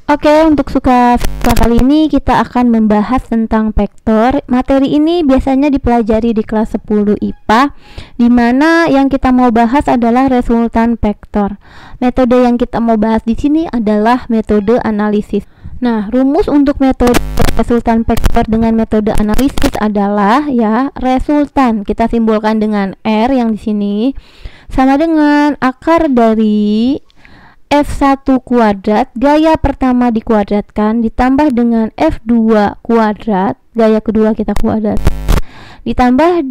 Oke, untuk suka kali ini kita akan membahas tentang vektor. Materi ini biasanya dipelajari di kelas 10 IPA, di mana yang kita mau bahas adalah resultan vektor. Metode yang kita mau bahas di sini adalah metode analisis. Nah, rumus untuk metode resultan vektor dengan metode analisis adalah resultan kita simbolkan dengan R yang di sini sama dengan akar dari F1 kuadrat gaya pertama dikuadratkan ditambah dengan F2 kuadrat gaya kedua kita kuadrat ditambah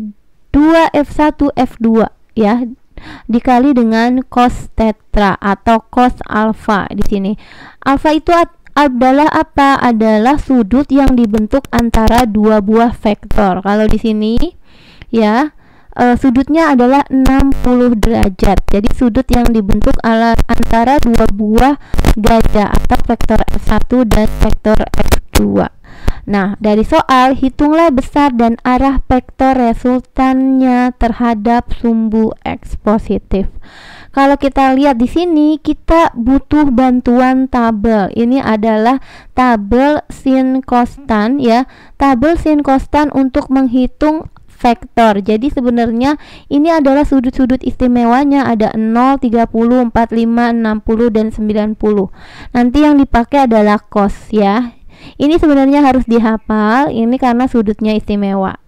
2F1 F2 dikali dengan cos tetra atau cos alfa. Di sini alfa itu adalah apa? Adalah sudut yang dibentuk antara dua buah vektor. Kalau di sini sudutnya adalah 60 derajat. Jadi sudut yang dibentuk antara dua buah gaya atau vektor F1 dan vektor F2. Nah, dari soal hitunglah besar dan arah vektor resultannya terhadap sumbu X positif. Kalau kita lihat di sini kita butuh bantuan tabel. Ini adalah tabel sin kostan tabel sin kostan untuk menghitung vektor. Jadi sebenarnya ini adalah sudut-sudut istimewanya, ada 0, 30, 45, 60 dan 90. Nanti yang dipakai adalah cos Ini sebenarnya harus dihafal, ini karena sudutnya istimewa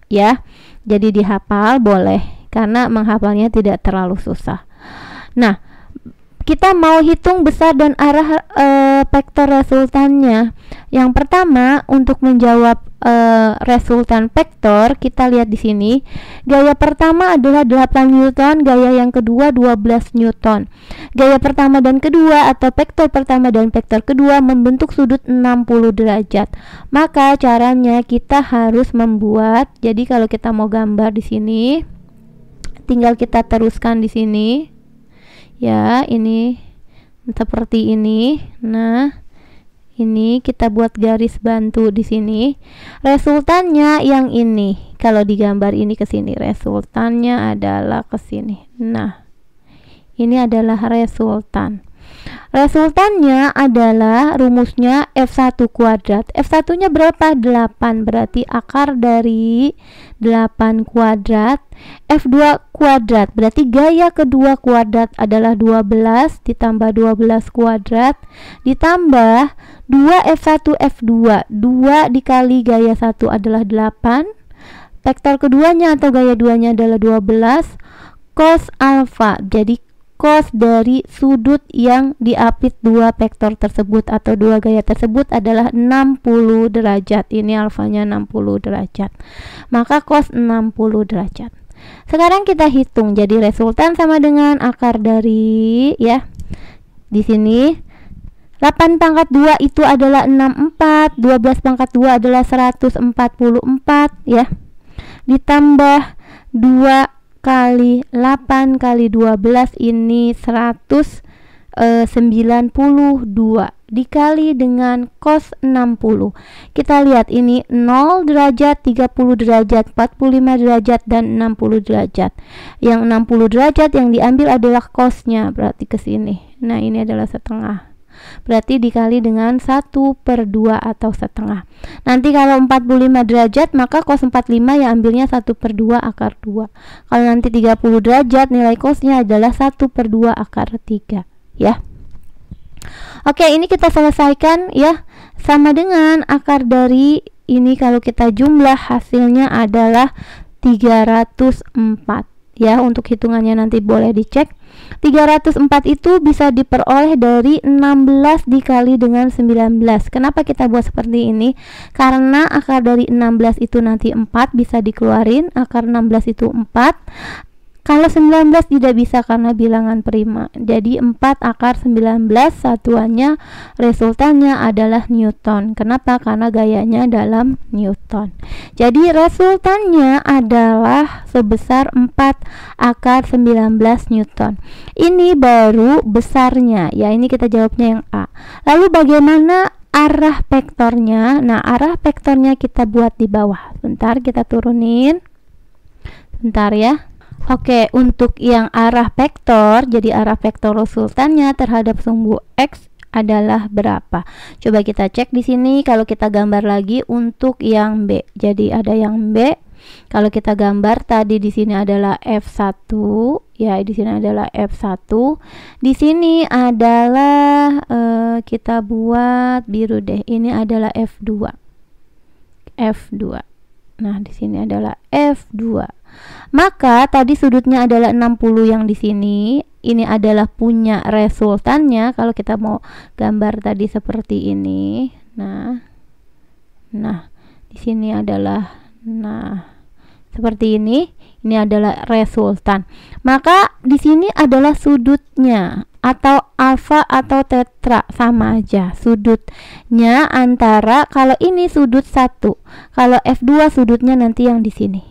Jadi dihafal boleh, karena menghafalnya tidak terlalu susah. Nah, kita mau hitung besar dan arah vektor resultannya. Yang pertama, untuk menjawab resultan vektor, kita lihat di sini. Gaya pertama adalah 8 Newton, gaya yang kedua 12 Newton. Gaya pertama dan kedua atau vektor pertama dan vektor kedua membentuk sudut 60 derajat. Maka caranya kita harus membuat, jadi kalau kita mau gambar di sini, tinggal kita teruskan di sini. Ini seperti ini. Nah, ini kita buat garis bantu di sini. Resultannya yang ini. Kalau digambar ini ke sini, resultannya adalah ke sini. Nah, ini adalah resultan. Resultannya adalah rumusnya F1 kuadrat. F1-nya berapa? 8. Berarti akar dari 8 kuadrat. F2 kuadrat. Berarti gaya kedua kuadrat adalah 12 ditambah 12 kuadrat ditambah 2F1 F2. 2 dikali gaya 1 adalah 8. Vektor keduanya atau gaya duanya adalah 12 cos alfa. Jadi cos dari sudut yang diapit dua vektor tersebut atau dua gaya tersebut adalah 60 derajat. Ini alfanya 60 derajat. Maka cos 60 derajat. Sekarang kita hitung. Jadi resultan sama dengan akar dari di sini 8 pangkat 2 itu adalah 64, 12 pangkat 2 adalah 144 ditambah 2 kali 8 kali 12 ini 192 dikali dengan cos 60. Kita lihat ini 0 derajat, 30 derajat, 45 derajat dan 60 derajat. Yang 60 derajat yang diambil adalah cosnya, berarti ke sini. Nah, ini adalah setengah. Berarti dikali dengan 1/2 atau setengah. Nanti kalau 45 derajat maka cos 45 ya ambilnya 1/2 akar 2. Kalau nanti 30 derajat nilai cosnya adalah 1/2 akar 3 Oke, ini kita selesaikan sama dengan akar dari ini, kalau kita jumlah hasilnya adalah 304 untuk hitungannya nanti boleh dicek. 304 itu bisa diperoleh dari 16 dikali dengan 19. Kenapa kita buat seperti ini? Karena akar dari 16 itu nanti 4 bisa dikeluarin. Akar 16 itu 4. Kalau 19 tidak bisa karena bilangan prima. Jadi 4 akar 19 satuannya resultannya adalah Newton. Kenapa? Karena gayanya dalam Newton. Jadi resultannya adalah sebesar 4 akar 19 Newton. Ini baru besarnya. Ini kita jawabnya yang A. Lalu bagaimana arah vektornya? Nah, arah vektornya kita buat di bawah. Bentar, kita turunin. Bentar Oke, untuk yang arah vektor, jadi arah vektor resultannya terhadap sumbu X adalah berapa? Coba kita cek di sini. Kalau kita gambar lagi untuk yang B. Jadi ada yang B. Kalau kita gambar tadi di sini adalah F1, ya di sini adalah F1. Di sini adalah kita buat biru deh. Ini adalah F2. F2. Nah, di sini adalah F2. Maka tadi sudutnya adalah 60 yang di sini. Ini adalah punya resultannya. Kalau kita mau gambar tadi seperti ini. Nah, di sini adalah seperti ini. Ini adalah resultan. Maka di sini adalah sudutnya atau alfa atau tetra, sama aja sudutnya antara, kalau ini sudut 1, kalau F2 sudutnya nanti yang di sini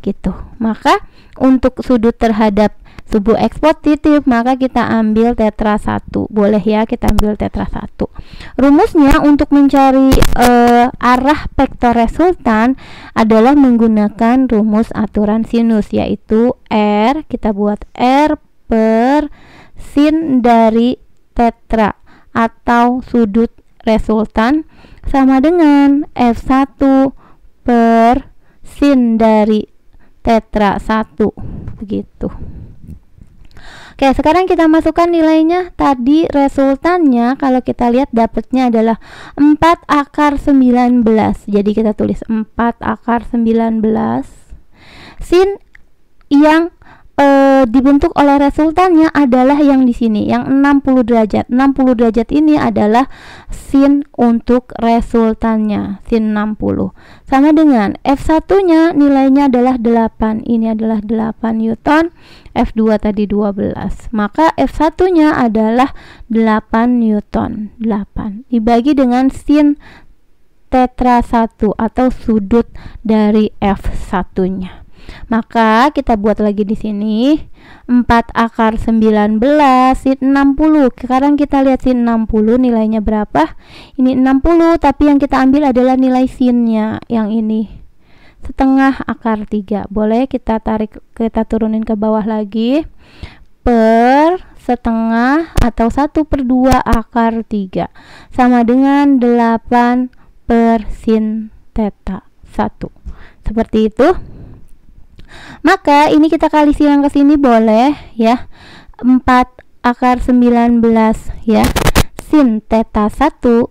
gitu. Maka untuk sudut terhadap subuh X positif maka kita ambil tetra 1. Boleh ya, kita ambil tetra 1. Rumusnya untuk mencari arah vektor resultan adalah menggunakan rumus aturan sinus, yaitu R, kita buat R per sin dari tetra atau sudut resultan sama dengan F1 per sin dari tetra 1, begitu. Oke, sekarang kita masukkan nilainya. Tadi resultannya kalau kita lihat dapatnya adalah 4 akar 19. Jadi kita tulis 4 akar 19. Sin yang dibentuk oleh resultannya adalah yang di sini, yang 60 derajat. 60 derajat ini adalah sin untuk resultannya, sin 60. Sama dengan F1-nya nilainya adalah 8. Ini adalah 8 Newton, F2 tadi 12. Maka F1-nya adalah 8 Newton. 8 dibagi dengan sin tetra 1 atau sudut dari F1-nya. Maka kita buat lagi di sini 4 akar 19 sin 60. Sekarang kita lihat sin 60 nilainya berapa? Ini 60, tapi yang kita ambil adalah nilai sinnya yang ini. Setengah akar 3. Boleh kita tarik, kita turunin ke bawah lagi. Per setengah atau 1/2 akar 3 sama dengan 8 per sin theta 1. Seperti itu. Maka ini kita kali silang ke sini boleh ya. 4 akar 19 ya. Sin theta 1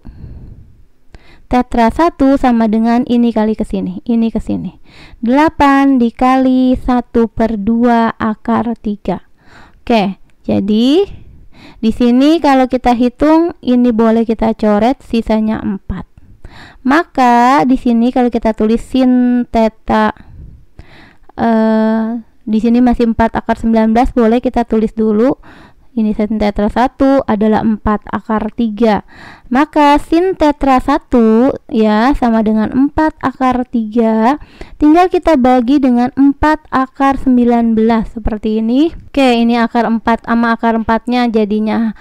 tetra 1 sama dengan ini kali ke sini. Ini ke sini. 8 dikali 1/2 akar 3. Oke, jadi di sini kalau kita hitung ini boleh kita coret, sisanya 4. Maka di sini kalau kita tulis sin theta di sini masih 4 akar 19, boleh kita tulis dulu. Ini sin tetra 1 adalah 4 akar 3. Maka sin tetra 1 ya sama dengan 4 akar 3. Tinggal kita bagi dengan 4 akar 19 seperti ini. Oke, ini akar 4 sama akar 4-nya jadinya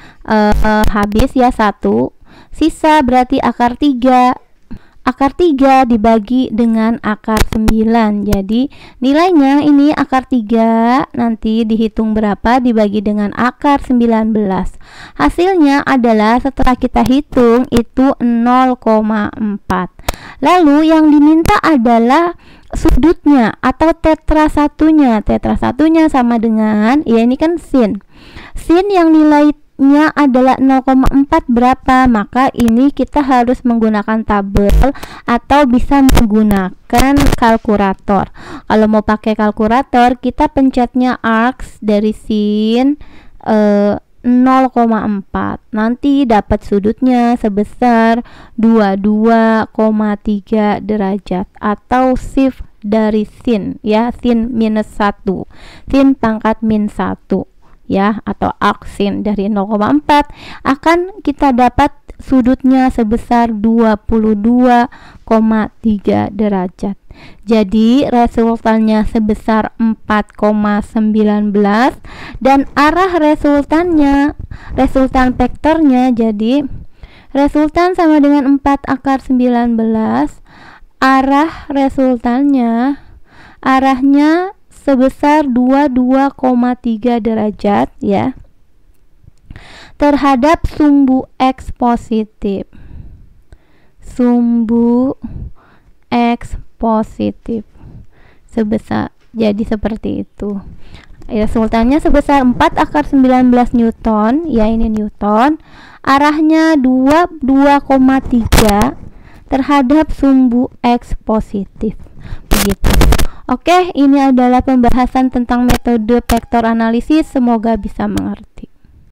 habis ya 1. Sisa berarti akar 3. Akar 3 dibagi dengan akar 9. Jadi nilainya ini akar 3 nanti dihitung berapa dibagi dengan akar 19. Hasilnya adalah setelah kita hitung itu 0,4. Lalu yang diminta adalah sudutnya atau tetra satunya. Tetra satunya sama dengan, ya ini kan sin. Sin yang nilainya adalah 0,4 berapa? Maka ini kita harus menggunakan tabel atau bisa menggunakan kalkulator. Kalau mau pakai kalkulator, kita pencetnya arcs dari sin 0,4. Nanti dapat sudutnya sebesar 22,3 derajat atau shift dari sin ya, sin minus 1. Sin pangkat min 1. Ya, atau aksin dari 0,4 akan kita dapat sudutnya sebesar 22,3 derajat. Jadi resultannya sebesar 4,19 dan arah resultannya, resultan vektornya, jadi resultan sama dengan 4 akar 19. Arah resultannya, arahnya sebesar 22,3 derajat ya. terhadap sumbu X positif. Sumbu X positif sebesar, jadi seperti itu. Resultannya sebesar 4 akar 19 Newton, ya ini Newton. Arahnya 2,3 terhadap sumbu X positif. Begitu. Oke, ini adalah pembahasan tentang metode vektor analisis. Semoga bisa mengerti.